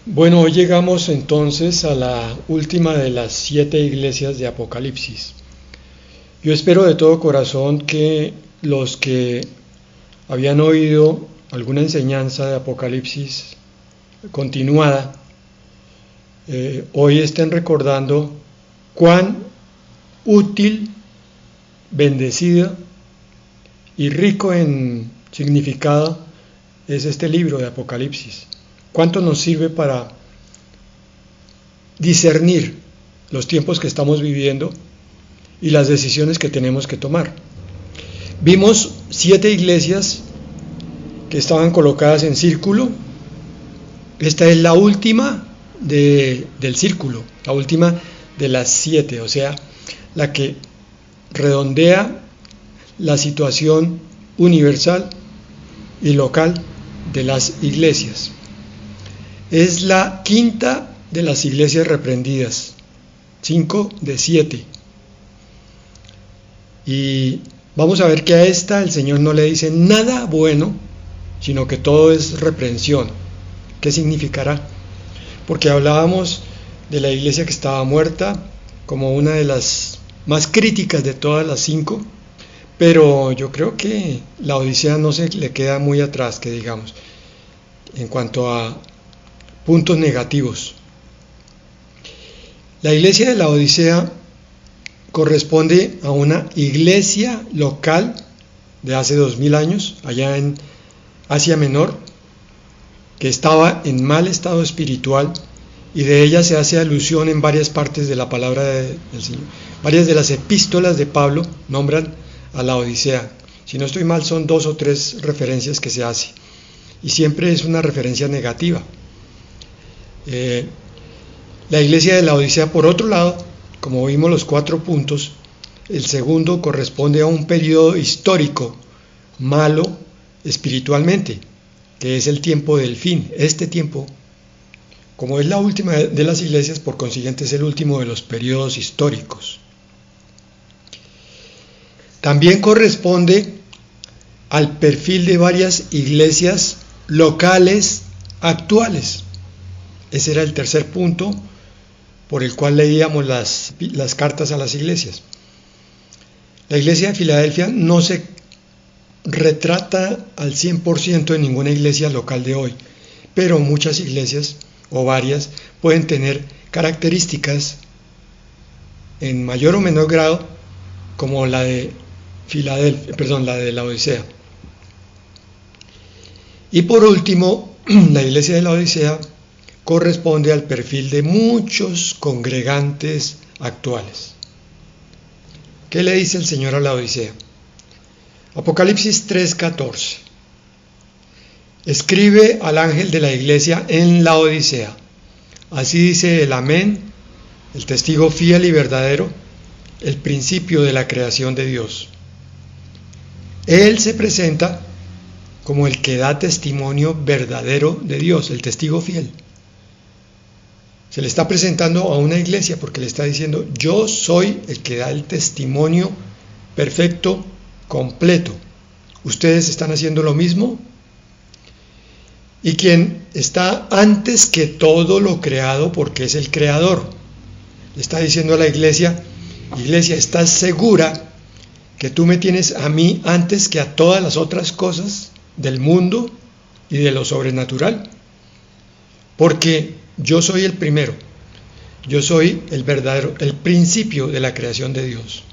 Bueno, hoy llegamos entonces a la última de las 7 iglesias de Apocalipsis. Yo espero de todo corazón que los que habían oído alguna enseñanza de Apocalipsis continuada, hoy estén recordando cuán útil, bendecido y rico en significado es este libro de Apocalipsis. ¿Cuánto nos sirve para discernir los tiempos que estamos viviendo y las decisiones que tenemos que tomar? Vimos 7 iglesias que estaban colocadas en círculo. Esta es la última del círculo, la última de las 7, o sea, la que redondea la situación universal y local de las iglesias. Es la quinta de las iglesias reprendidas, 5 de 7. Y vamos a ver que a esta el Señor no le dice nada bueno, sino que todo es reprensión. ¿Qué significará? Porque hablábamos de la iglesia que estaba muerta como una de las más críticas de todas las 5, pero yo creo que la Odisea no se le queda muy atrás, que digamos, en cuanto a puntos negativos. La iglesia de la Odisea corresponde a una iglesia local de hace 2000 años, allá en Asia Menor, que estaba en mal estado espiritual, y de ella se hace alusión en varias partes de la palabra del Señor. Varias de las epístolas de Pablo nombran a la Odisea. Si no estoy mal, son 2 o 3 referencias que se hace, y siempre es una referencia negativa. La iglesia de la Odisea, por otro lado, como vimos los 4 puntos, el segundo corresponde a un periodo histórico malo espiritualmente, que es el tiempo del fin. Este tiempo, como es la última de las iglesias, por consiguiente es el último de los periodos históricos. También corresponde al perfil de varias iglesias locales actuales. Ese era el tercer punto por el cual leíamos las cartas a las iglesias. La iglesia de Filadelfia no se retrata al 100% en ninguna iglesia local de hoy, pero muchas iglesias o varias pueden tener características en mayor o menor grado como la de la de la Odisea. Y por último, la iglesia de la Odisea corresponde al perfil de muchos congregantes actuales. ¿Qué le dice el Señor a la Odisea? Apocalipsis 3:14. Escribe al ángel de la iglesia en la Odisea. Así dice el Amén, el testigo fiel y verdadero, el principio de la creación de Dios. Él se presenta como el que da testimonio verdadero de Dios, el testigo fiel. Se le está presentando a una iglesia porque le está diciendo: yo soy el que da el testimonio perfecto, completo. ¿Ustedes están haciendo lo mismo? Y quien está antes que todo lo creado, porque es el creador, le está diciendo a la iglesia: iglesia, ¿estás segura que tú me tienes a mí antes que a todas las otras cosas del mundo y de lo sobrenatural? Porque yo soy el primero, yo soy el verdadero, el principio de la creación de Dios.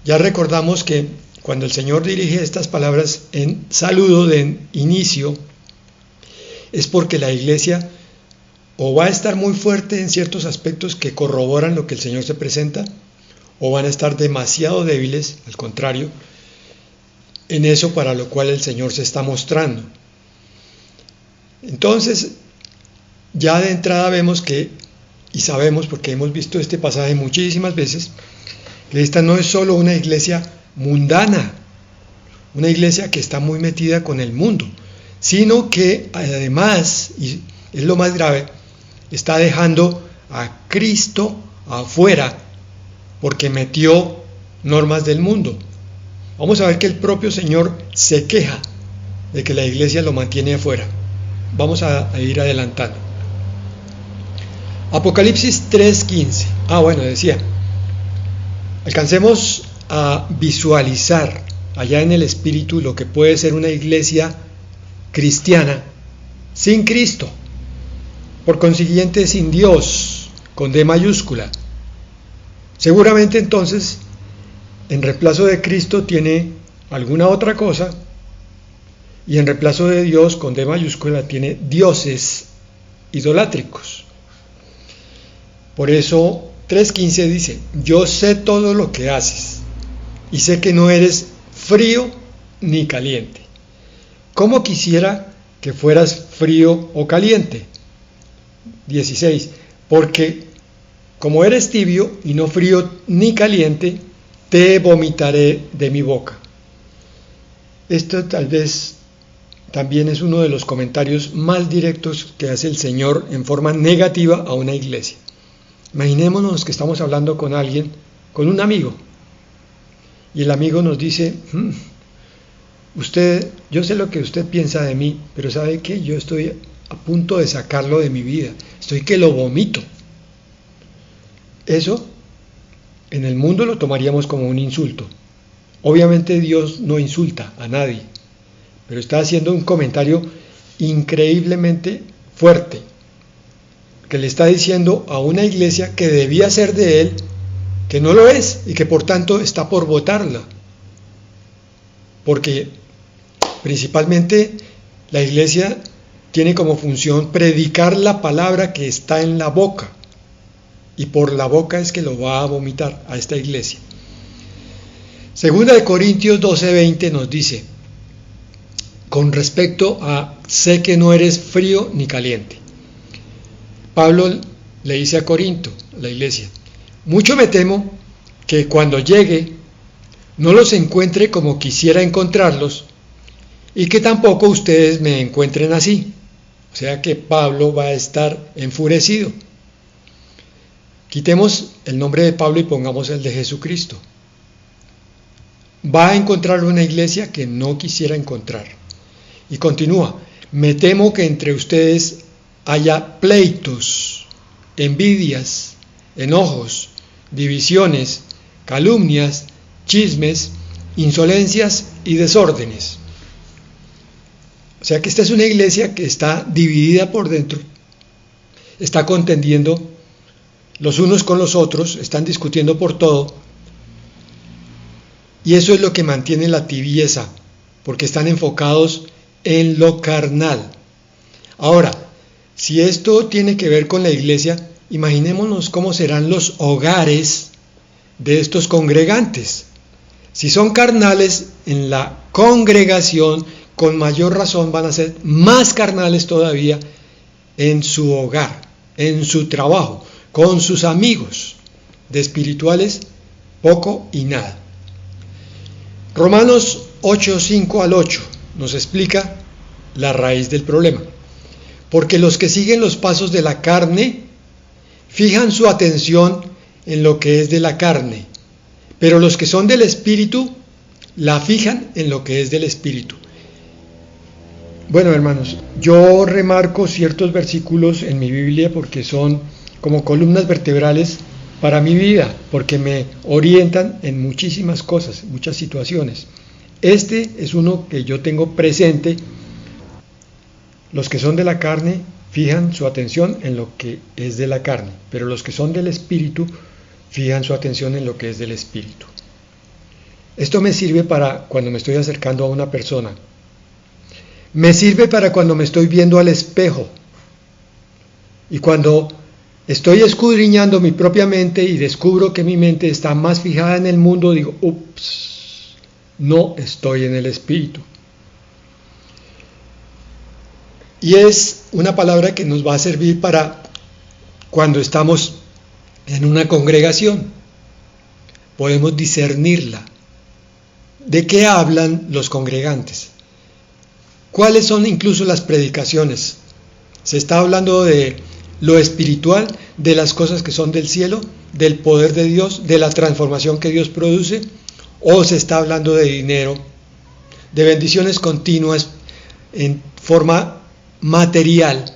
Ya recordamos que cuando el Señor dirige estas palabras en saludo de inicio, es porque la iglesia o va a estar muy fuerte en ciertos aspectos que corroboran lo que el Señor se presenta, o van a estar demasiado débiles, al contrario, en eso para lo cual el Señor se está mostrando. Entonces, ya de entrada vemos que, y sabemos porque hemos visto este pasaje muchísimas veces, que esta no es solo una iglesia mundana, una iglesia que está muy metida con el mundo, sino que además, y es lo más grave, está dejando a Cristo afuera porque metió normas del mundo. Vamos a ver que el propio Señor se queja de que la iglesia lo mantiene afuera. Vamos a ir adelantando. Apocalipsis 3:15. Bueno, decía, alcancemos a visualizar allá en el espíritu lo que puede ser una iglesia cristiana sin Cristo, por consiguiente sin Dios, con D mayúscula. Seguramente entonces, en reemplazo de Cristo tiene alguna otra cosa, y en reemplazo de Dios, con D mayúscula, tiene dioses idolátricos. Por eso 3:15 dice, yo sé todo lo que haces, y sé que no eres frío ni caliente. ¿Cómo quisiera que fueras frío o caliente? 16, porque como eres tibio y no frío ni caliente, te vomitaré de mi boca. Esto tal vez también es uno de los comentarios más directos que hace el Señor en forma negativa a una iglesia. Imaginémonos que estamos hablando con alguien, con un amigo, y el amigo nos dice, yo sé lo que usted piensa de mí, pero ¿sabe qué? Yo estoy a punto de sacarlo de mi vida, estoy que lo vomito. Eso en el mundo lo tomaríamos como un insulto. Obviamente Dios no insulta a nadie, pero está haciendo un comentario increíblemente fuerte, que le está diciendo a una iglesia que debía ser de él, que no lo es y que por tanto está por botarla. Porque principalmente la iglesia tiene como función predicar la palabra que está en la boca, y por la boca es que lo va a vomitar a esta iglesia. Segunda de Corintios 12:20 nos dice, con respecto a sé que no eres frío ni caliente. Pablo le dice a Corinto, la iglesia, mucho me temo que cuando llegue no los encuentre como quisiera encontrarlos, y que tampoco ustedes me encuentren así. O sea que Pablo va a estar enfurecido. Quitemos el nombre de Pablo y pongamos el de Jesucristo. Va a encontrar una iglesia que no quisiera encontrar. Y continúa, me temo que entre ustedes haya pleitos, envidias, enojos, divisiones, calumnias, chismes, insolencias y desórdenes. O sea que esta es una iglesia que está dividida por dentro, está contendiendo los unos con los otros, están discutiendo por todo, y eso es lo que mantiene la tibieza, porque están enfocados en lo carnal. Ahora, si esto tiene que ver con la iglesia, imaginémonos cómo serán los hogares de estos congregantes. Si son carnales en la congregación, con mayor razón van a ser más carnales todavía en su hogar, en su trabajo, con sus amigos. De espirituales, poco y nada. Romanos 8:5 al 8 nos explica la raíz del problema. Porque los que siguen los pasos de la carne fijan su atención en lo que es de la carne, pero los que son del Espíritu la fijan en lo que es del Espíritu. Bueno, hermanos, yo remarco ciertos versículos en mi Biblia porque son como columnas vertebrales para mi vida, porque me orientan en muchísimas cosas, muchas situaciones. Este es uno que yo tengo presente. Los que son de la carne fijan su atención en lo que es de la carne, pero los que son del Espíritu fijan su atención en lo que es del Espíritu. Esto me sirve para cuando me estoy acercando a una persona. Me sirve para cuando me estoy viendo al espejo. Y cuando estoy escudriñando mi propia mente y descubro que mi mente está más fijada en el mundo, digo, ups, no estoy en el Espíritu. Y es una palabra que nos va a servir para cuando estamos en una congregación. Podemos discernirla. ¿De qué hablan los congregantes? ¿Cuáles son incluso las predicaciones? ¿Se está hablando de lo espiritual, de las cosas que son del cielo, del poder de Dios, de la transformación que Dios produce? ¿O se está hablando de dinero, de bendiciones continuas en forma material,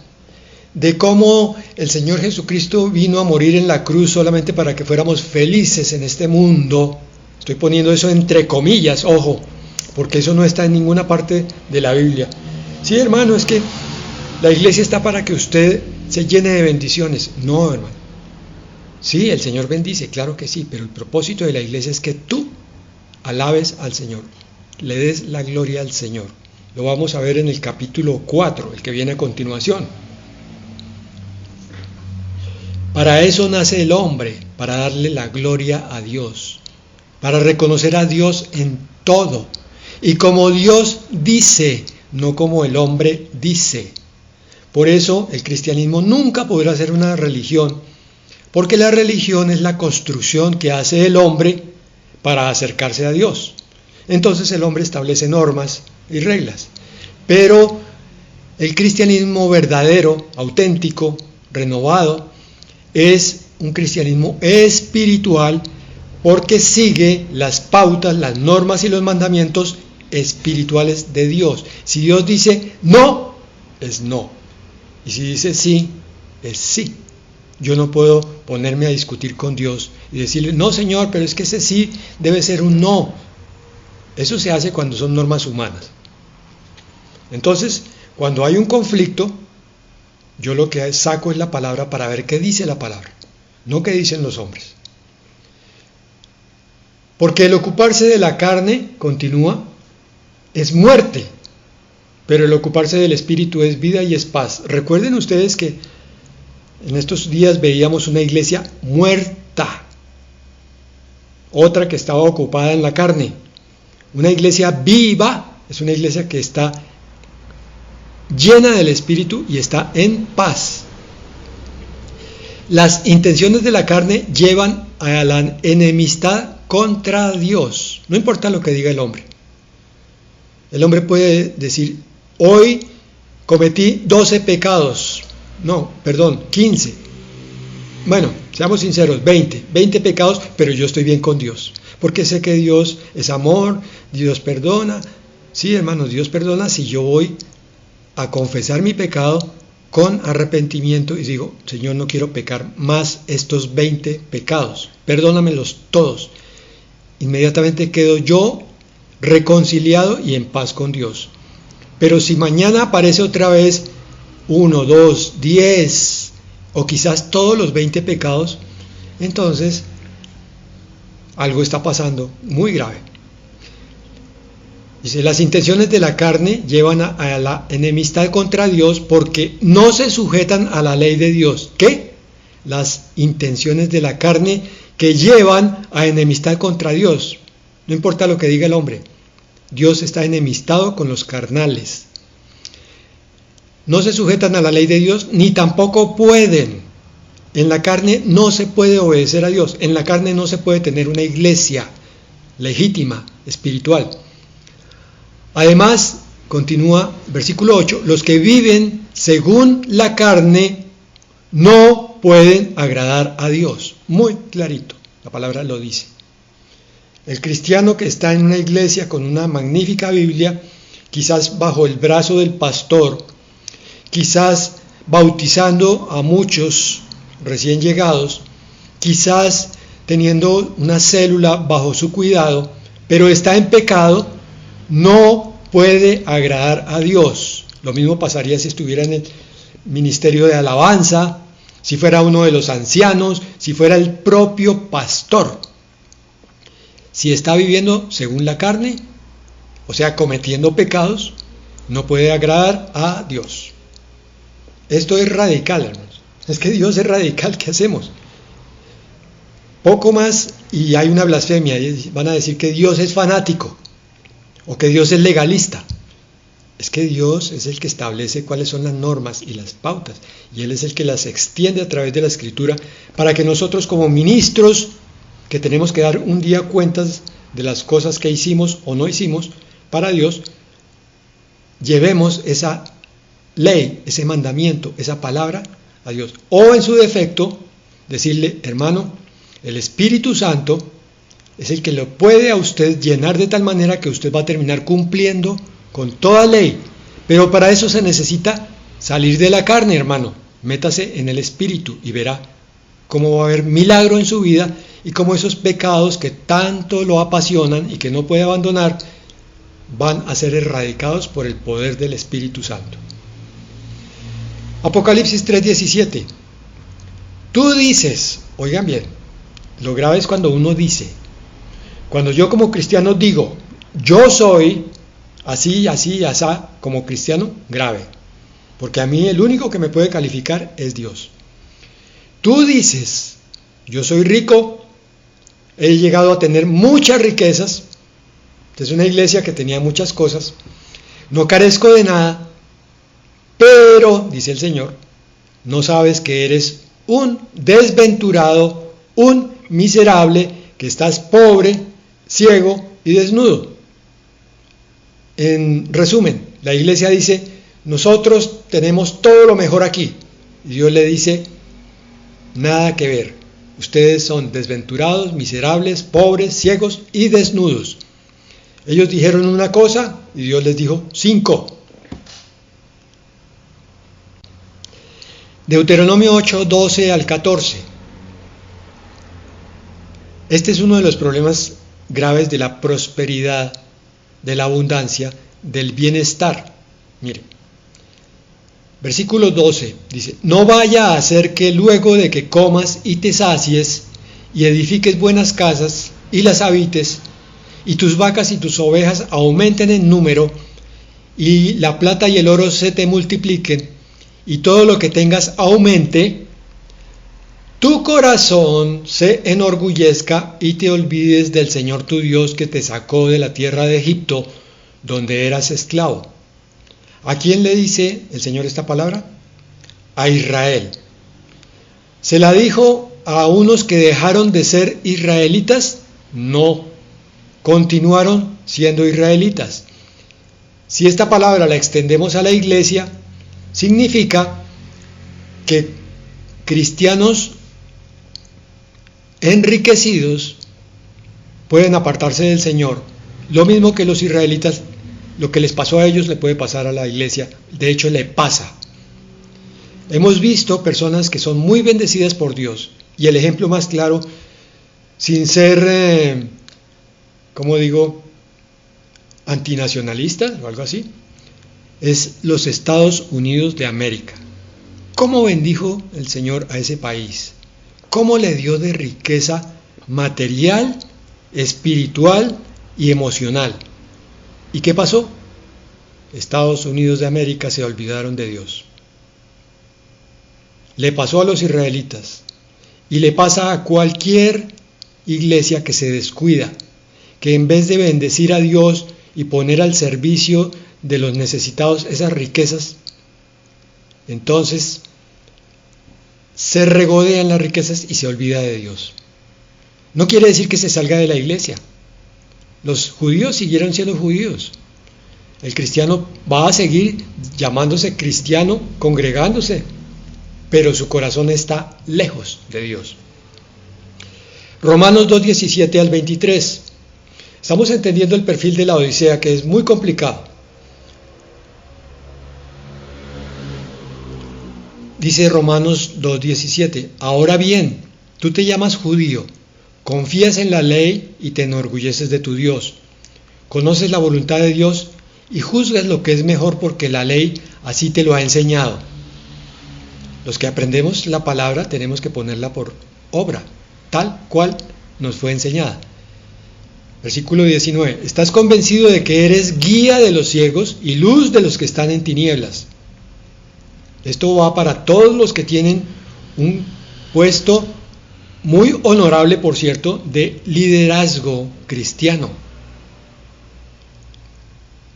de cómo el Señor Jesucristo vino a morir en la cruz solamente para que fuéramos felices en este mundo. Estoy poniendo eso entre comillas, ojo, porque eso no está en ninguna parte de la Biblia. Sí, hermano, es que la iglesia está para que usted se llene de bendiciones. No, hermano. Sí, el Señor bendice, claro que sí, pero el propósito de la iglesia es que tú alabes al Señor, le des la gloria al Señor. Lo vamos a ver en el capítulo 4, el que viene a continuación. Para eso nace el hombre, para darle la gloria a Dios, para reconocer a Dios en todo, y como Dios dice, no como el hombre dice. Por eso el cristianismo nunca podrá ser una religión, porque la religión es la construcción que hace el hombre para acercarse a Dios. Entonces el hombre establece normas y reglas, pero el cristianismo verdadero, auténtico, renovado, es un cristianismo espiritual porque sigue las pautas, las normas y los mandamientos espirituales de Dios. Si Dios dice no, es no. Y si dice sí, es sí. Yo no puedo ponerme a discutir con Dios y decirle, no Señor, pero es que ese sí debe ser un no. Eso se hace cuando son normas humanas. Entonces, cuando hay un conflicto, yo lo que saco es la palabra para ver qué dice la palabra, no qué dicen los hombres. Porque el ocuparse de la carne, continúa, es muerte, pero el ocuparse del espíritu es vida y es paz. Recuerden ustedes que en estos días veíamos una iglesia muerta, otra que estaba ocupada en la carne. Una iglesia viva es una iglesia que está llena del Espíritu y está en paz. Las intenciones de la carne llevan a la enemistad contra Dios, no importa lo que diga el hombre. El hombre puede decir, hoy cometí 12 pecados, 15. Bueno, seamos sinceros, 20 pecados, pero yo estoy bien con Dios, porque sé que Dios es amor, Dios perdona. Sí, hermanos, Dios perdona si yo voy a confesar mi pecado con arrepentimiento y digo, Señor, no quiero pecar más estos 20 pecados, perdónamelos todos. Inmediatamente quedo yo reconciliado y en paz con Dios. Pero si mañana aparece otra vez 1, 2, 10 o quizás todos los 20 pecados, entonces algo está pasando muy grave. Dice, las intenciones de la carne llevan a la enemistad contra Dios porque no se sujetan a la ley de Dios. ¿Qué? Las intenciones de la carne que llevan a enemistad contra Dios. No importa lo que diga el hombre, Dios está enemistado con los carnales. No se sujetan a la ley de Dios, ni tampoco pueden. En la carne no se puede obedecer a Dios. En la carne no se puede tener una iglesia legítima, espiritual. Además, continúa versículo 8, los que viven según la carne no pueden agradar a Dios. Muy clarito, la palabra lo dice. El cristiano que está en una iglesia con una magnífica Biblia, quizás bajo el brazo del pastor, quizás bautizando a muchos recién llegados, quizás teniendo una célula bajo su cuidado, pero está en pecado, no puede agradar a Dios. Lo mismo pasaría si estuviera en el ministerio de alabanza, si fuera uno de los ancianos, si fuera el propio pastor. Si está viviendo según la carne, o sea, cometiendo pecados, no puede agradar a Dios. Esto es radical, hermanos. Es que Dios es radical, ¿qué hacemos? Poco más y hay una blasfemia, van a decir que Dios es fanático o que Dios es legalista. Es que Dios es el que establece cuáles son las normas y las pautas, y Él es el que las extiende a través de la Escritura para que nosotros como ministros, que tenemos que dar un día cuentas de las cosas que hicimos o no hicimos para Dios, llevemos esa ley, ese mandamiento, esa palabra a Dios. O en su defecto, decirle, hermano, el Espíritu Santo es el que lo puede a usted llenar de tal manera que usted va a terminar cumpliendo con toda ley. Pero para eso se necesita salir de la carne, hermano. métase en el espíritu y verá cómo va a haber milagro en su vida y cómo esos pecados que tanto lo apasionan y que no puede abandonar van a ser erradicados por el poder del Espíritu Santo. Apocalipsis 3:17. Tú dices, oigan bien, lo grave es cuando uno dice. Cuando yo como cristiano digo, yo soy así, así, asá, como cristiano, grave. Porque a mí el único que me puede calificar es Dios. Tú dices, yo soy rico, he llegado a tener muchas riquezas, es una iglesia que tenía muchas cosas, no carezco de nada, pero, dice el Señor, no sabes que eres un desventurado, un miserable, que estás pobre, ciego y desnudo. En resumen, la iglesia dice, nosotros tenemos todo lo mejor aquí. Y Dios le dice, nada que ver. Ustedes son desventurados, miserables, pobres, ciegos y desnudos. Ellos dijeron una cosa y Dios les dijo 5. Deuteronomio 8, 12 al 14. Este es uno de los problemas graves de la prosperidad, de la abundancia, del bienestar. Miren, versículo 12 dice, no vaya a ser que luego de que comas y te sacies y edifiques buenas casas y las habites, y tus vacas y tus ovejas aumenten en número, y la plata y el oro se te multipliquen, y todo lo que tengas aumente, tu corazón se enorgullezca y te olvides del Señor tu Dios que te sacó de la tierra de Egipto, donde eras esclavo. ¿A quién le dice el Señor esta palabra? A Israel. ¿Se la dijo a unos que dejaron de ser israelitas? No. Continuaron siendo israelitas. Si esta palabra la extendemos a la iglesia, significa que cristianos enriquecidos pueden apartarse del Señor. Lo mismo que los israelitas, lo que les pasó a ellos le puede pasar a la iglesia. De hecho, le pasa. Hemos visto personas que son muy bendecidas por Dios. Y el ejemplo más claro, sin ser, como digo, antinacionalista o algo así, es los Estados Unidos de América. ¿Cómo bendijo el Señor a ese país? ¿Cómo le dio de riqueza material, espiritual y emocional? ¿Y qué pasó? Estados Unidos de América se olvidaron de Dios. Le pasó a los israelitas y le pasa a cualquier iglesia que se descuida, que en vez de bendecir a Dios y poner al servicio de los necesitados esas riquezas, entonces se regodea en las riquezas y se olvida de Dios. No quiere decir que se salga de la iglesia. Los judíos siguieron siendo judíos. El cristiano va a seguir llamándose cristiano, congregándose, pero su corazón está lejos de Dios. Romanos 2, 17 al 23. Estamos entendiendo el perfil de la Odisea, que es muy complicado. Dice Romanos 2:17, ahora bien, tú te llamas judío, confías en la ley y te enorgulleces de tu Dios, conoces la voluntad de Dios y juzgas lo que es mejor porque la ley así te lo ha enseñado. Los que aprendemos la palabra tenemos que ponerla por obra, tal cual nos fue enseñada. Versículo 19, estás convencido de que eres guía de los ciegos y luz de los que están en tinieblas. Esto va para todos los que tienen un puesto muy honorable, por cierto, de liderazgo cristiano.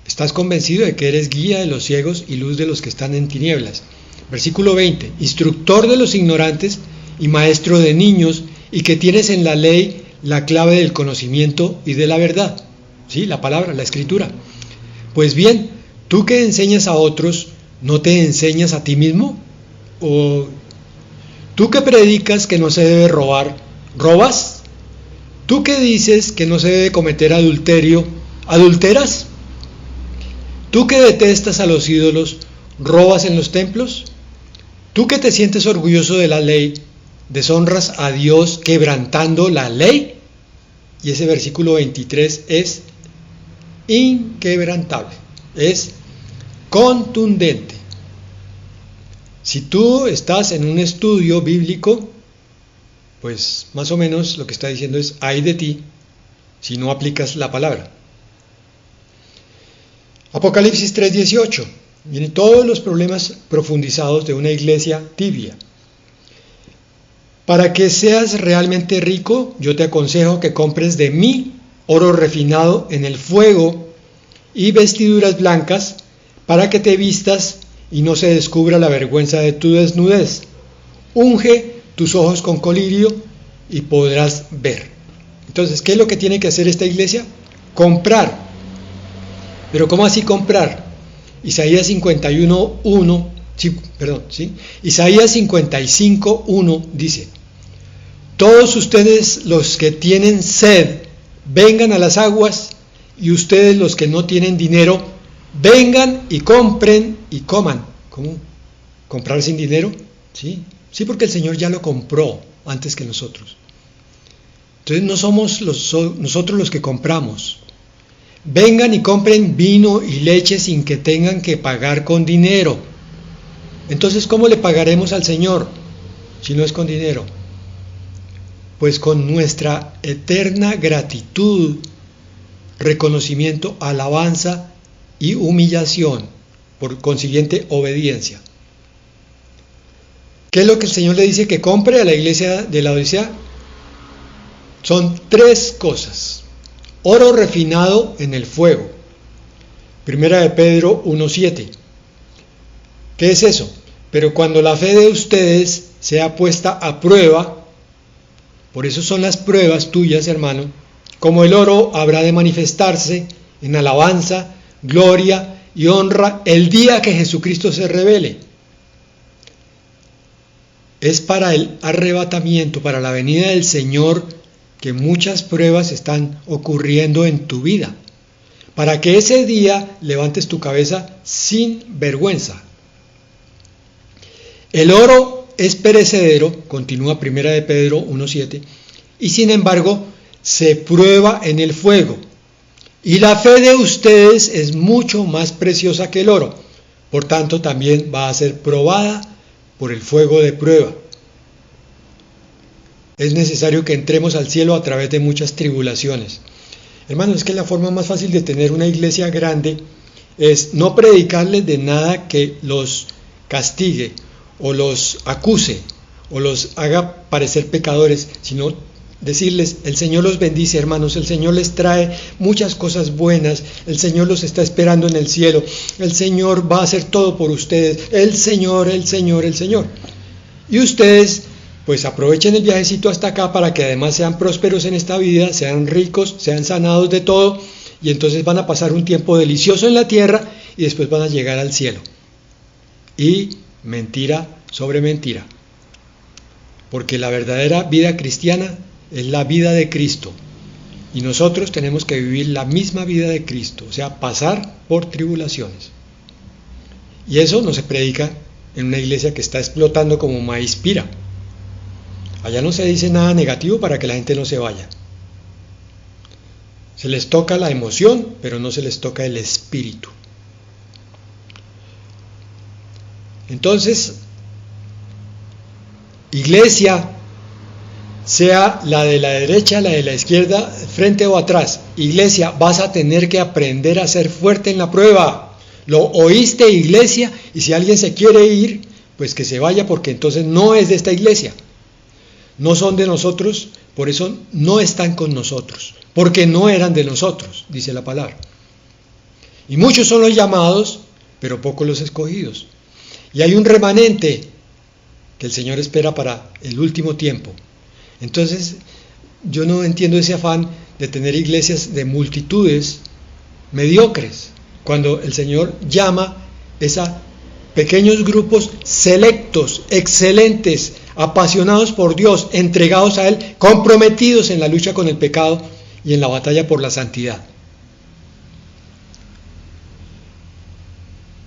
Estás convencido de que eres guía de los ciegos y luz de los que están en tinieblas. Versículo 20, instructor de los ignorantes y maestro de niños, y que tienes en la ley la clave del conocimiento y de la verdad. Sí, la palabra, la escritura. Pues bien, tú que enseñas a otros, ¿no te enseñas a ti mismo? ¿O tú que predicas que no se debe robar, robas? ¿Tú que dices que no se debe cometer adulterio, adulteras? ¿Tú que detestas a los ídolos, robas en los templos? Tú que te sientes orgulloso de la ley, deshonras a Dios quebrantando la ley. Y ese versículo 23 es inquebrantable, es contundente. Si tú estás en un estudio bíblico, pues más o menos lo que está diciendo es: ay de ti si no aplicas la palabra. Apocalipsis 3:18. Miren todos los problemas profundizados de una iglesia tibia. Para que seas realmente rico, yo te aconsejo que compres de mí oro refinado en el fuego y vestiduras blancas, para que te vistas y no se descubra la vergüenza de tu desnudez. Unge tus ojos con colirio y podrás ver. Entonces, ¿qué es lo que tiene que hacer esta iglesia? Comprar. Pero ¿cómo así comprar? Isaías 51:1, Isaías 55:1 dice: todos ustedes los que tienen sed, vengan a las aguas, y ustedes los que no tienen dinero, vengan y compren y coman. ¿Cómo? ¿Comprar sin dinero? Sí, porque el Señor ya lo compró antes que nosotros. Entonces no somos nosotros los que compramos. Vengan y compren vino y leche sin que tengan que pagar con dinero. Entonces, ¿cómo le pagaremos al Señor si no es con dinero? Pues con nuestra eterna gratitud, reconocimiento, alabanza y humillación, por consiguiente obediencia. ¿Qué es lo que el Señor le dice que compre a la iglesia de la Odisea? Son 3 cosas. Oro refinado en el fuego. Primera de Pedro 1:7. ¿Qué es eso? Pero cuando la fe de ustedes sea puesta a prueba, por eso son las pruebas tuyas, hermano, como el oro habrá de manifestarse en alabanza, gloria y honra el día que Jesucristo se revele. Es para el arrebatamiento, para la venida del Señor, que muchas pruebas están ocurriendo en tu vida, para que ese día levantes tu cabeza sin vergüenza. El oro es perecedero, continúa Primera de Pedro 1:7, y sin embargo se prueba en el fuego. Y la fe de ustedes es mucho más preciosa que el oro, por tanto también va a ser probada por el fuego de prueba. Es necesario que entremos al cielo a través de muchas tribulaciones. Hermanos, es que la forma más fácil de tener una iglesia grande es no predicarles de nada que los castigue o los acuse o los haga parecer pecadores, sino decirles: el Señor los bendice, hermanos, el Señor les trae muchas cosas buenas, el Señor los está esperando en el cielo, el Señor va a hacer todo por ustedes, el Señor. Y ustedes pues aprovechen el viajecito hasta acá para que además sean prósperos en esta vida, sean ricos, sean sanados de todo, y entonces van a pasar un tiempo delicioso en la tierra y después van a llegar al cielo. Y mentira sobre mentira, porque la verdadera vida cristiana es la vida de Cristo, y nosotros tenemos que vivir la misma vida de Cristo, o sea, pasar por tribulaciones. Y eso no se predica en una iglesia que está explotando como maíz pira. Allá no se dice nada negativo para que la gente no se vaya. Se les toca la emoción, pero no se les toca el espíritu. Entonces, iglesia, sea la de la derecha, la de la izquierda, frente o atrás, iglesia, vas a tener que aprender a ser fuerte en la prueba. Lo oíste, iglesia, y si alguien se quiere ir, pues que se vaya, porque entonces no es de esta iglesia. No son de nosotros, por eso no están con nosotros, porque no eran de nosotros, dice la palabra. Y muchos son los llamados, pero pocos los escogidos. Y hay un remanente que el Señor espera para el último tiempo. Entonces, yo no entiendo ese afán de tener iglesias de multitudes mediocres, cuando el Señor llama a pequeños grupos selectos, excelentes, apasionados por Dios, entregados a Él, comprometidos en la lucha con el pecado y en la batalla por la santidad.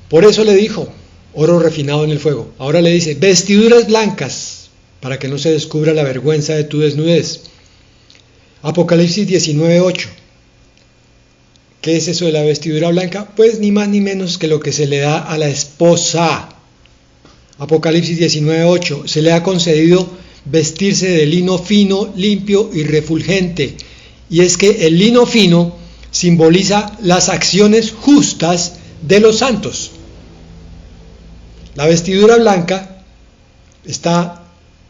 Por eso le dijo: oro refinado en el fuego. Ahora le dice, vestiduras blancas, para que no se descubra la vergüenza de tu desnudez. Apocalipsis 19:8. ¿Qué es eso de la vestidura blanca? Pues ni más ni menos que lo que se le da a la esposa. Apocalipsis 19:8. Se le ha concedido vestirse de lino fino, limpio y refulgente. Y es que el lino fino simboliza las acciones justas de los santos. La vestidura blanca está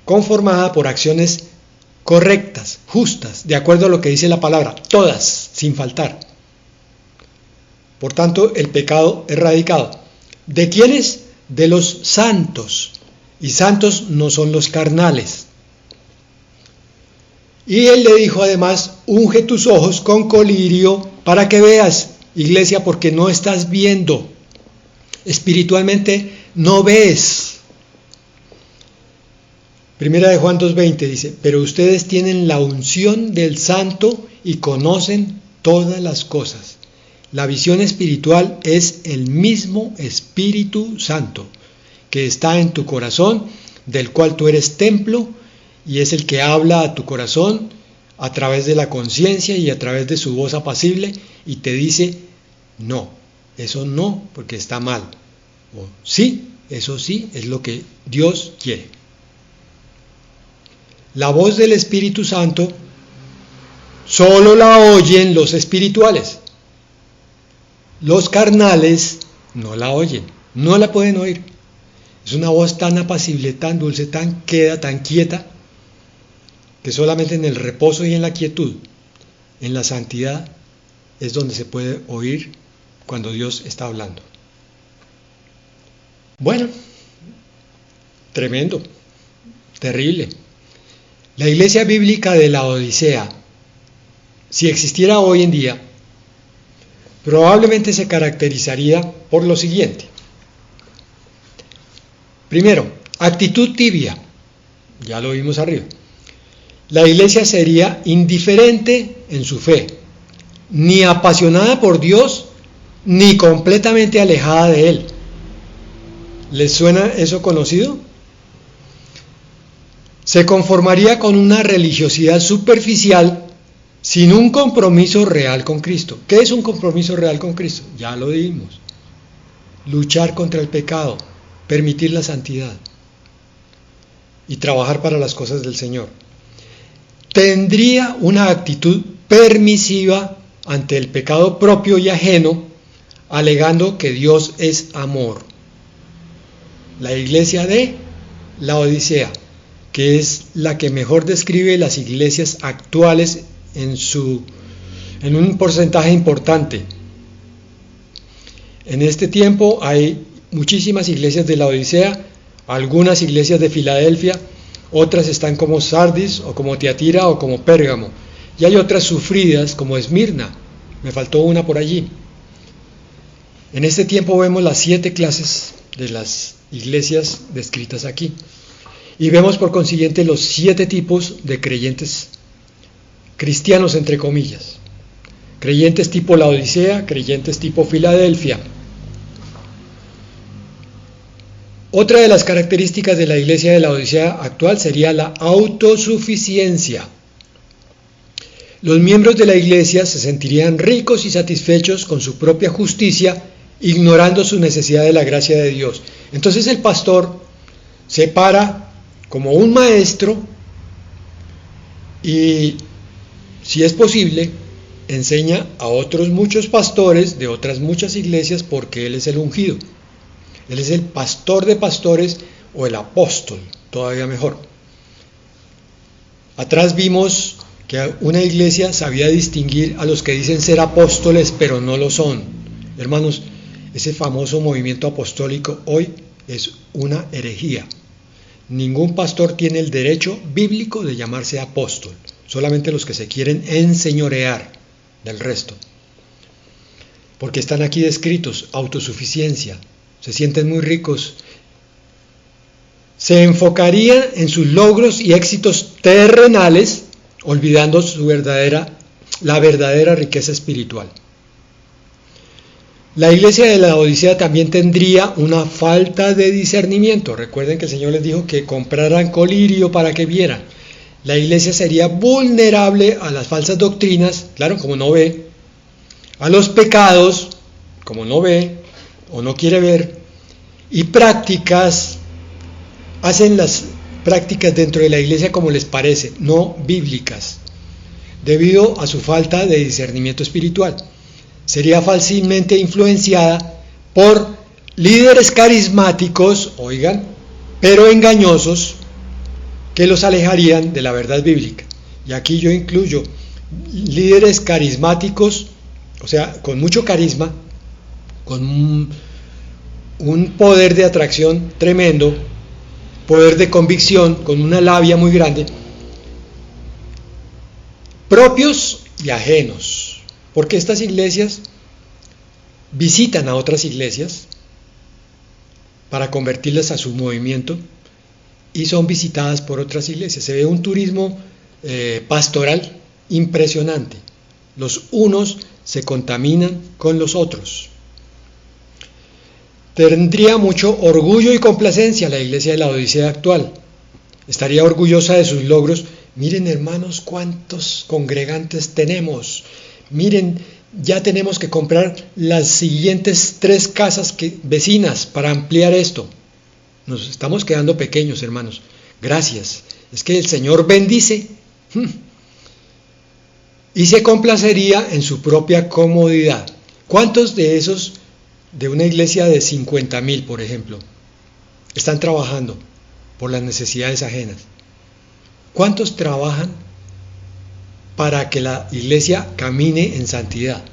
conformada por acciones correctas, justas, de acuerdo a lo que dice la palabra, todas, sin faltar. Por tanto, el pecado erradicado. ¿De quiénes? De los santos. Y santos no son los carnales. Y él le dijo además, unge tus ojos con colirio para que veas, iglesia, porque no estás viendo. Espiritualmente no ves. Primera de Juan 2:20 dice, pero ustedes tienen la unción del Santo y conocen todas las cosas. La visión espiritual es el mismo Espíritu Santo que está en tu corazón, del cual tú eres templo, y es el que habla a tu corazón a través de la conciencia y a través de su voz apacible y te dice, no, eso no, porque está mal. O sí, eso sí, es lo que Dios quiere. La voz del Espíritu Santo solo la oyen los espirituales. Los carnales no la oyen, no la pueden oír. Es una voz tan apacible, tan dulce, tan queda, tan quieta, que solamente en el reposo y en la quietud, en la santidad, es donde se puede oír cuando Dios está hablando. Bueno, tremendo, terrible. La iglesia bíblica de la Odisea, si existiera hoy en día, probablemente se caracterizaría por lo siguiente. Primero, actitud tibia, ya lo vimos arriba. La iglesia sería indiferente en su fe, ni apasionada por Dios, ni completamente alejada de Él. ¿Les suena eso conocido? Se conformaría con una religiosidad superficial sin un compromiso real con Cristo. ¿Qué es un compromiso real con Cristo? Ya lo dijimos. Luchar contra el pecado, permitir la santidad y trabajar para las cosas del Señor. Tendría una actitud permisiva ante el pecado propio y ajeno, alegando que Dios es amor. La iglesia de la Odisea, que es la que mejor describe las iglesias actuales en un porcentaje importante. En este tiempo hay muchísimas iglesias de la Odisea, algunas iglesias de Filadelfia, otras están como Sardis o como Tiatira o como Pérgamo, y hay otras sufridas como Esmirna, me faltó una por allí. En este tiempo vemos las 7 clases de las iglesias descritas aquí, y vemos por consiguiente los 7 tipos de creyentes cristianos, entre comillas. Creyentes tipo la Odisea, creyentes tipo Filadelfia. Otra de las características de la iglesia de la Odisea actual sería la autosuficiencia. Los miembros de la iglesia se sentirían ricos y satisfechos con su propia justicia, ignorando su necesidad de la gracia de Dios. Entonces el pastor se para como un maestro y, si es posible, enseña a otros muchos pastores de otras muchas iglesias, porque él es el ungido. Él es el pastor de pastores o el apóstol, todavía mejor. Atrás vimos que una iglesia sabía distinguir a los que dicen ser apóstoles pero no lo son. Hermanos, ese famoso movimiento apostólico hoy es una herejía. Ningún pastor tiene el derecho bíblico de llamarse apóstol, solamente los que se quieren enseñorear del resto. Porque están aquí descritos: autosuficiencia, se sienten muy ricos, se enfocarían en sus logros y éxitos terrenales, olvidando la verdadera riqueza espiritual. La iglesia de la Odisea también tendría una falta de discernimiento. Recuerden que el Señor les dijo que compraran colirio para que vieran. La iglesia sería vulnerable a las falsas doctrinas, claro, como no ve, a los pecados, como no ve o no quiere ver, y hacen las prácticas dentro de la iglesia como les parece, no bíblicas, debido a su falta de discernimiento espiritual. Sería fácilmente influenciada por líderes carismáticos, oigan, pero engañosos, que los alejarían de la verdad bíblica. Y aquí yo incluyo líderes carismáticos, o sea, con mucho carisma, con un poder de atracción tremendo, poder de convicción, con una labia muy grande, propios y ajenos, porque estas iglesias visitan a otras iglesias para convertirlas a su movimiento y son visitadas por otras iglesias. Se ve un turismo pastoral impresionante. Los unos se contaminan con los otros. Tendría mucho orgullo y complacencia la iglesia de la Odisea actual. Estaría orgullosa de sus logros. Miren, hermanos, cuántos congregantes tenemos. Miren, ya tenemos que comprar las siguientes 3 casas vecinas para ampliar esto. Nos estamos quedando pequeños, hermanos. Gracias. Es que el Señor bendice. Y se complacería en su propia comodidad. ¿Cuántos de esos, de una iglesia de 50,000, por ejemplo, están trabajando por las necesidades ajenas? ¿Cuántos trabajan para que la iglesia camine en santidad?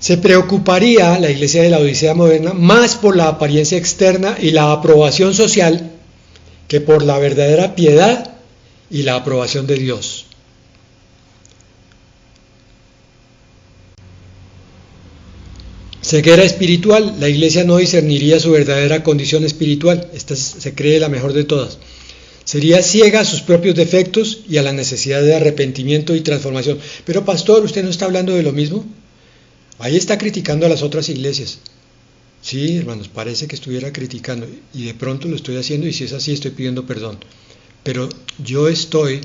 Se preocuparía la iglesia de la Odisea moderna más por la apariencia externa y la aprobación social que por la verdadera piedad y la aprobación de Dios. Ceguera espiritual. La iglesia no discerniría su verdadera condición espiritual. Esta se cree la mejor de todas. Sería ciega a sus propios defectos y a la necesidad de arrepentimiento y transformación. Pero pastor, ¿usted no está hablando de lo mismo? Ahí está criticando a las otras iglesias. Sí, hermanos, parece que estuviera criticando y de pronto lo estoy haciendo y si es así estoy pidiendo perdón. Pero yo estoy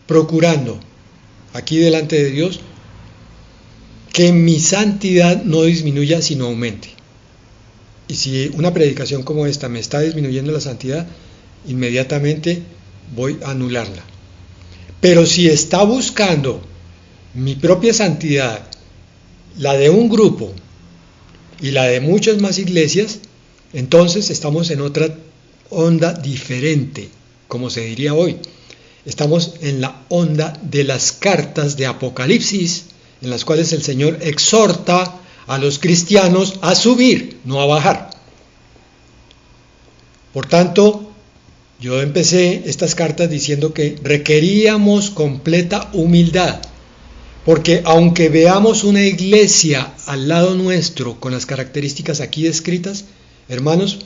procurando aquí delante de Dios que mi santidad no disminuya sino aumente. Y si una predicación como esta me está disminuyendo la santidad, inmediatamente voy a anularla. Pero si está buscando mi propia santidad, la de un grupo y la de muchas más iglesias, entonces estamos en otra onda diferente, como se diría hoy. Estamos en la onda de las cartas de Apocalipsis, en las cuales el Señor exhorta a los cristianos a subir, no a bajar. Por tanto, yo empecé estas cartas diciendo que requeríamos completa humildad, porque aunque veamos una iglesia al lado nuestro con las características aquí descritas, hermanos,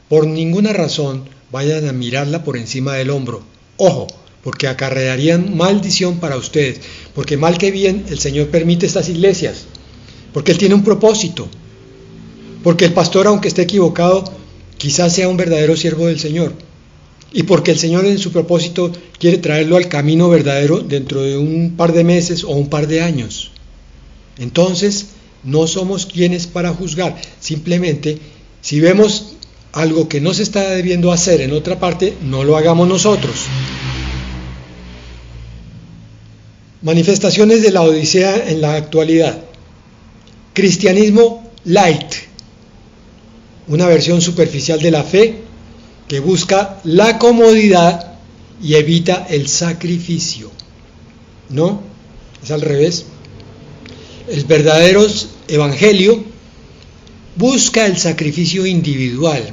por ninguna razón vayan a mirarla por encima del hombro. Ojo, porque acarrearían maldición para ustedes, porque mal que bien el Señor permite estas iglesias, porque Él tiene un propósito, porque el pastor, aunque esté equivocado, quizás sea un verdadero siervo del Señor, y porque el Señor en su propósito quiere traerlo al camino verdadero dentro de un par de meses o un par de años. Entonces, no somos quienes para juzgar, simplemente si vemos algo que no se está debiendo hacer en otra parte, no lo hagamos nosotros. Manifestaciones de la Odisea en la actualidad. Cristianismo light, una versión superficial de la fe que busca la comodidad y evita el sacrificio. No, es al revés. El verdadero evangelio busca el sacrificio individual,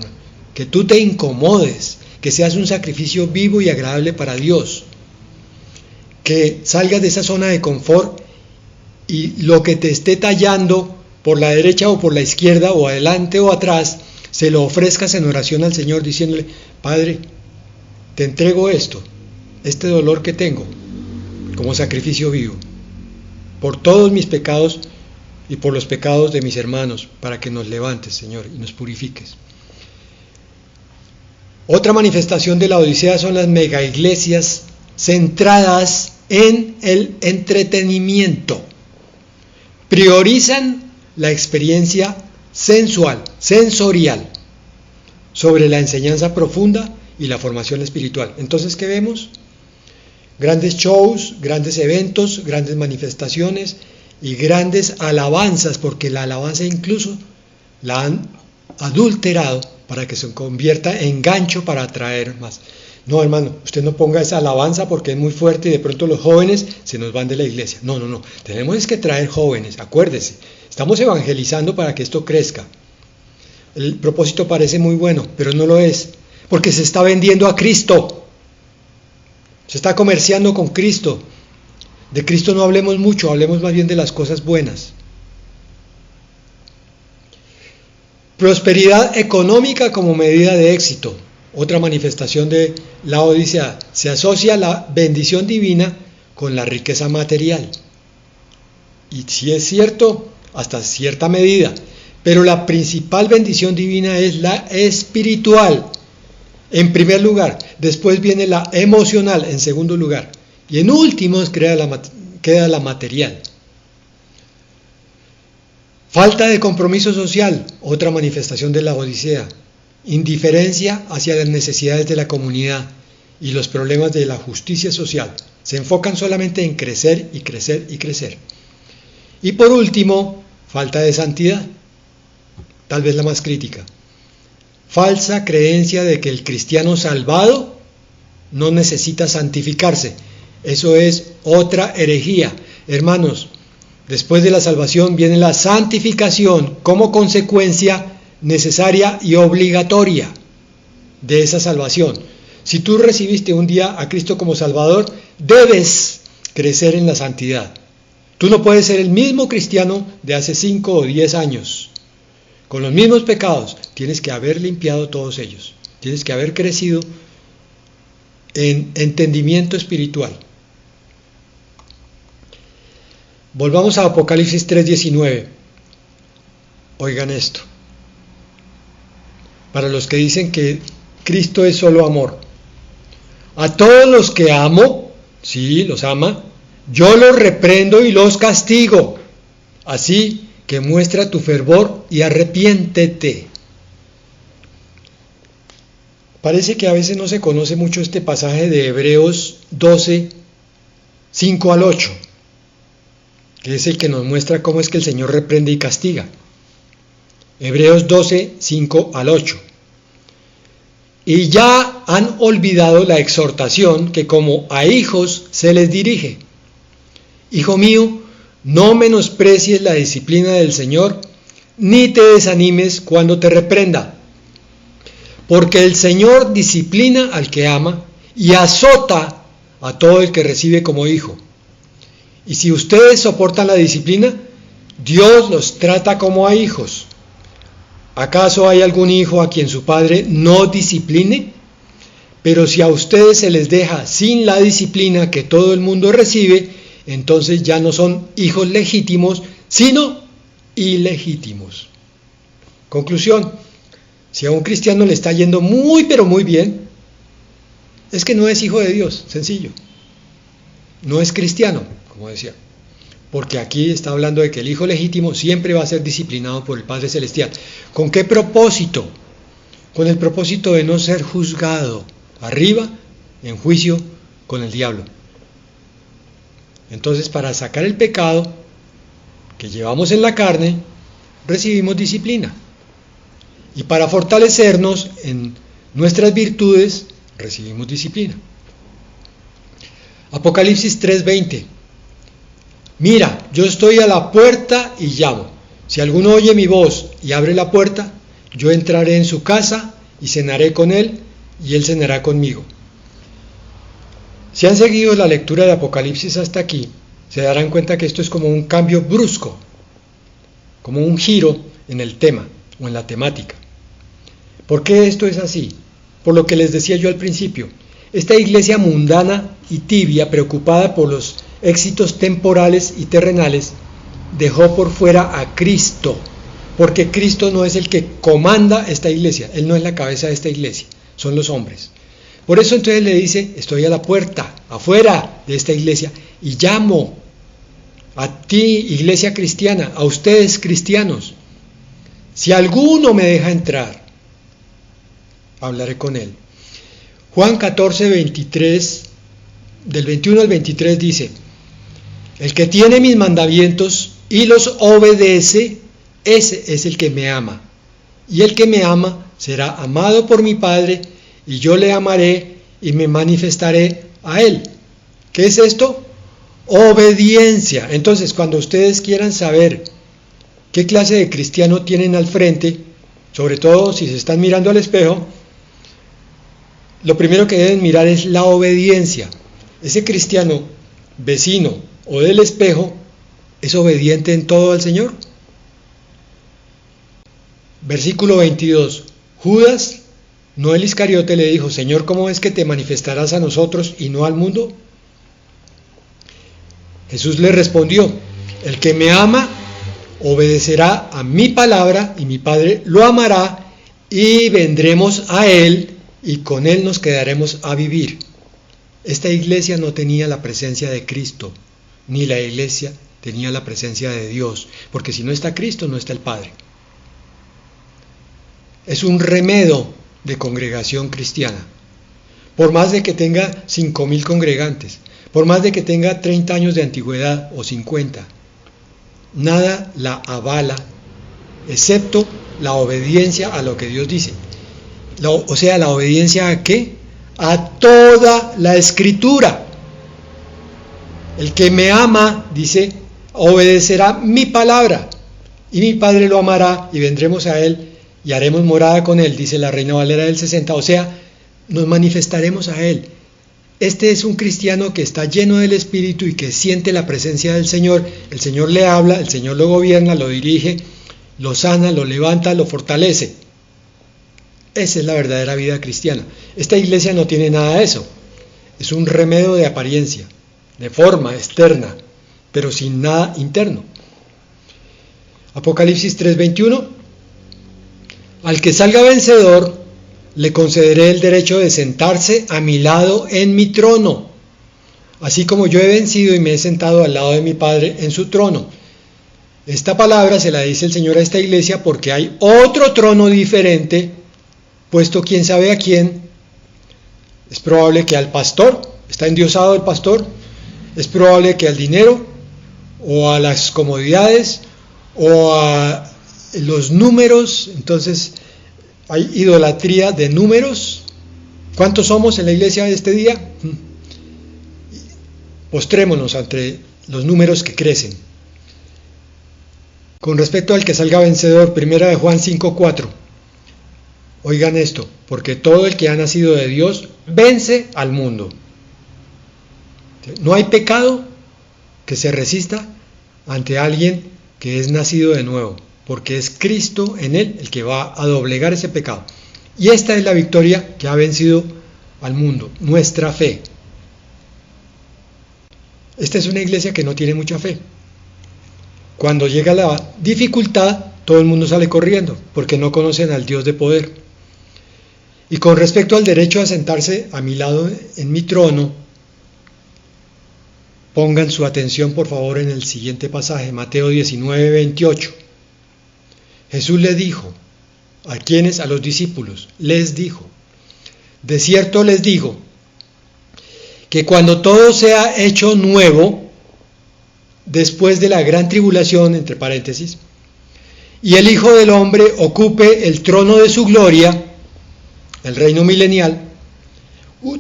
que tú te incomodes, que seas un sacrificio vivo y agradable para Dios, que salgas de esa zona de confort y lo que te esté tallando por la derecha o por la izquierda o adelante o atrás, se lo ofrezcas en oración al Señor diciéndole: Padre, te entrego esto, este dolor que tengo, como sacrificio vivo, por todos mis pecados y por los pecados de mis hermanos, para que nos levantes, Señor, y nos purifiques. Otra manifestación de la Odisea son las mega iglesias centradas en el entretenimiento. Priorizan la experiencia sensorial, sobre la enseñanza profunda y la formación espiritual. Entonces, ¿qué vemos? Grandes shows, grandes eventos, grandes manifestaciones y grandes alabanzas, porque la alabanza incluso la han adulterado para que se convierta en gancho para atraer más. No, hermano, usted no ponga esa alabanza porque es muy fuerte y de pronto los jóvenes se nos van de la iglesia. No, tenemos que traer jóvenes, acuérdese, estamos evangelizando para que esto crezca. El propósito parece muy bueno, pero no lo es, porque se está vendiendo a Cristo, se está comerciando con Cristo. De Cristo no hablemos mucho, hablemos más bien de las cosas buenas. Prosperidad económica como medida de éxito. Otra manifestación de la Odisea. Se asocia la bendición divina con la riqueza material. Y sí es cierto, hasta cierta medida. Pero la principal bendición divina es la espiritual, en primer lugar. Después viene la emocional, en segundo lugar. Y en últimos queda la material. Falta de compromiso social, otra manifestación de la Odisea. Indiferencia hacia las necesidades de la comunidad y los problemas de la justicia social. Se enfocan solamente en crecer y crecer y crecer. Y por último, falta de santidad, tal vez la más crítica. Falsa creencia de que el cristiano salvado no necesita santificarse. Eso es otra herejía. Hermanos, después de la salvación viene la santificación como consecuencia necesaria y obligatoria de esa salvación. Si tú recibiste un día a Cristo como Salvador, debes crecer en la santidad. Tú no puedes ser el mismo cristiano de hace 5 o 10 años, con los mismos pecados. Tienes que haber limpiado todos ellos. Tienes que haber crecido en entendimiento espiritual. Volvamos a Apocalipsis 3:19. Oigan esto. Para los que dicen que Cristo es solo amor. A todos los que amo, sí, los ama, yo los reprendo y los castigo. Así que muestra tu fervor y arrepiéntete. Parece que a veces no se conoce mucho este pasaje de Hebreos 12, 5 al 8, que es el que nos muestra cómo es que el Señor reprende y castiga. Hebreos 12, 5 al 8. Y ya han olvidado la exhortación que como a hijos se les dirige. Hijo mío, no menosprecies la disciplina del Señor, ni te desanimes cuando te reprenda. Porque el Señor disciplina al que ama y azota a todo el que recibe como hijo. Y si ustedes soportan la disciplina, Dios los trata como a hijos. ¿Acaso hay algún hijo a quien su padre no discipline? Pero si a ustedes se les deja sin la disciplina que todo el mundo recibe, entonces ya no son hijos legítimos, sino ilegítimos. Conclusión: si a un cristiano le está yendo muy pero muy bien, es que no es hijo de Dios, sencillo. No es cristiano, como decía. Porque aquí está hablando de que el hijo legítimo siempre va a ser disciplinado por el Padre Celestial. ¿Con qué propósito? Con el propósito de no ser juzgado arriba en juicio con el diablo. Entonces, para sacar el pecado que llevamos en la carne, recibimos disciplina. Y para fortalecernos en nuestras virtudes, recibimos disciplina. Apocalipsis 3:20. Mira, yo estoy a la puerta y llamo. Si alguno oye mi voz y abre la puerta, yo entraré en su casa y cenaré con él y él cenará conmigo. Si han seguido la lectura de Apocalipsis hasta aquí, se darán cuenta que esto es como un cambio brusco, como un giro en el tema o en la temática. ¿Por qué esto es así? Por lo que les decía yo al principio. Esta iglesia mundana y tibia, preocupada por los éxitos temporales y terrenales, dejó por fuera a Cristo, porque Cristo no es el que comanda esta iglesia, Él no es la cabeza de esta iglesia, son los hombres. Por eso entonces le dice, estoy a la puerta, afuera de esta iglesia, y llamo a ti, iglesia cristiana, a ustedes cristianos. Si alguno me deja entrar, hablaré con él. Juan 14, 23, del 21 al 23 dice, el que tiene mis mandamientos y los obedece, ese es el que me ama. Y el que me ama será amado por mi Padre, y yo le amaré y me manifestaré a él. ¿Qué es esto? Obediencia. Entonces, cuando ustedes quieran saber qué clase de cristiano tienen al frente, sobre todo si se están mirando al espejo, lo primero que deben mirar es la obediencia. Ese cristiano vecino o del espejo es obediente en todo al Señor. Versículo 22. Judas, no el Iscariote, le dijo, Señor, ¿cómo es que te manifestarás a nosotros y no al mundo? Jesús le respondió, el que me ama obedecerá a mi palabra y mi Padre lo amará y vendremos a él y con él nos quedaremos a vivir. Esta iglesia no tenía la presencia de Cristo, ni la iglesia tenía la presencia de Dios, porque si no está Cristo, no está el Padre. Es un remedo de congregación cristiana. Por más de que tenga 5,000 congregantes, por más de que tenga 30 años de antigüedad o 50, nada la avala, excepto la obediencia a lo que Dios dice. O sea, ¿la obediencia a qué? A toda la Escritura. El que me ama, dice, obedecerá mi palabra, y mi Padre lo amará, y vendremos a él, y haremos morada con él, dice la Reina Valera del 60, o sea, nos manifestaremos a él. Este es un cristiano que está lleno del Espíritu y que siente la presencia del Señor. El Señor le habla, el Señor lo gobierna, lo dirige, lo sana, lo levanta, lo fortalece. Esa es la verdadera vida cristiana. Esta iglesia no tiene nada de eso. Es un remedio de apariencia, de forma externa, pero sin nada interno. Apocalipsis 3:21. Al que salga vencedor, le concederé el derecho de sentarse a mi lado en mi trono, así como yo he vencido y me he sentado al lado de mi Padre en su trono. Esta palabra se la dice el Señor a esta iglesia porque hay otro trono diferente, puesto quién sabe a quién. Es probable que al pastor, está endiosado el pastor, es probable que al dinero, o a las comodidades, o a los números. Entonces hay idolatría de números. ¿Cuántos somos en la iglesia de este día? Postrémonos ante los números que crecen. Con respecto al que salga vencedor, 1 de Juan 5:4. Oigan esto, porque todo el que ha nacido de Dios vence al mundo. No hay pecado que se resista ante alguien que es nacido de nuevo, porque es Cristo en él el que va a doblegar ese pecado. Y esta es la victoria que ha vencido al mundo, nuestra fe. Esta es una iglesia que no tiene mucha fe. Cuando llega la dificultad, todo el mundo sale corriendo, porque no conocen al Dios de poder. Y con respecto al derecho a sentarse a mi lado en mi trono, pongan su atención por favor en el siguiente pasaje, Mateo 19:28. Jesús le dijo, ¿a quiénes? A los discípulos, les dijo, de cierto les digo, que cuando todo sea hecho nuevo, después de la gran tribulación, entre paréntesis, y el Hijo del Hombre ocupe el trono de su gloria, el reino milenial,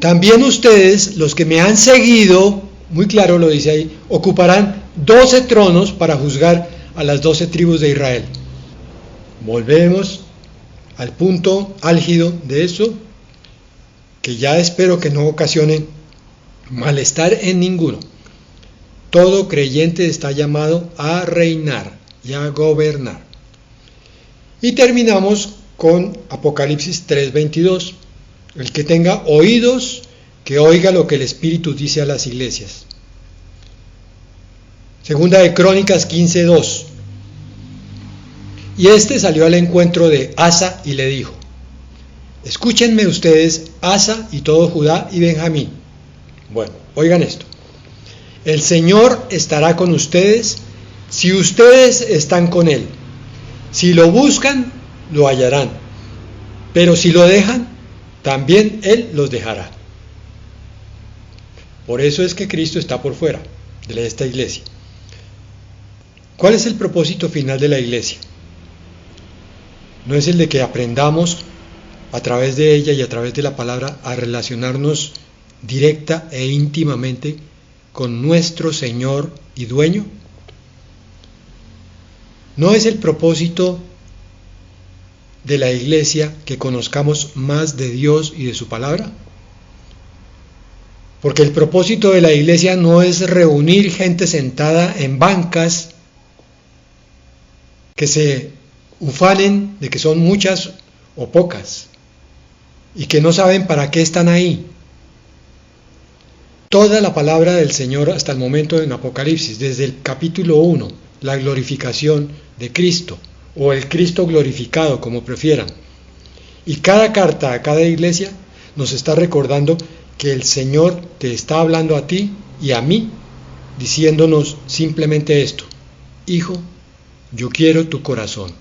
también ustedes, los que me han seguido, muy claro lo dice ahí, ocuparán 12 tronos para juzgar a las 12 tribus de Israel. Volvemos al punto álgido de eso, que ya espero que no ocasione malestar en ninguno. Todo creyente está llamado a reinar y a gobernar. Y terminamos con Apocalipsis 3:22. El que tenga oídos, que oiga lo que el Espíritu dice a las iglesias. Segunda de Crónicas 15:2. Y este salió al encuentro de Asa y le dijo: escúchenme ustedes, Asa y todo Judá y Benjamín. Bueno, oigan esto. El Señor estará con ustedes si ustedes están con Él. Si lo buscan, lo hallarán. Pero si lo dejan, también Él los dejará. Por eso es que Cristo está por fuera de esta iglesia. ¿Cuál es el propósito final de la iglesia? No es el de que aprendamos a través de ella y a través de la palabra a relacionarnos directa e íntimamente con nuestro Señor y Dueño. ¿No es el propósito de la iglesia que conozcamos más de Dios y de su palabra? Porque el propósito de la iglesia no es reunir gente sentada en bancas que se ufanen de que son muchas o pocas y que no saben para qué están ahí. Toda la palabra del Señor hasta el momento en Apocalipsis, desde el capítulo 1, la glorificación de Cristo, o el Cristo glorificado, como prefieran. Y cada carta a cada iglesia nos está recordando que el Señor te está hablando a ti y a mí, diciéndonos simplemente esto: hijo, yo quiero tu corazón.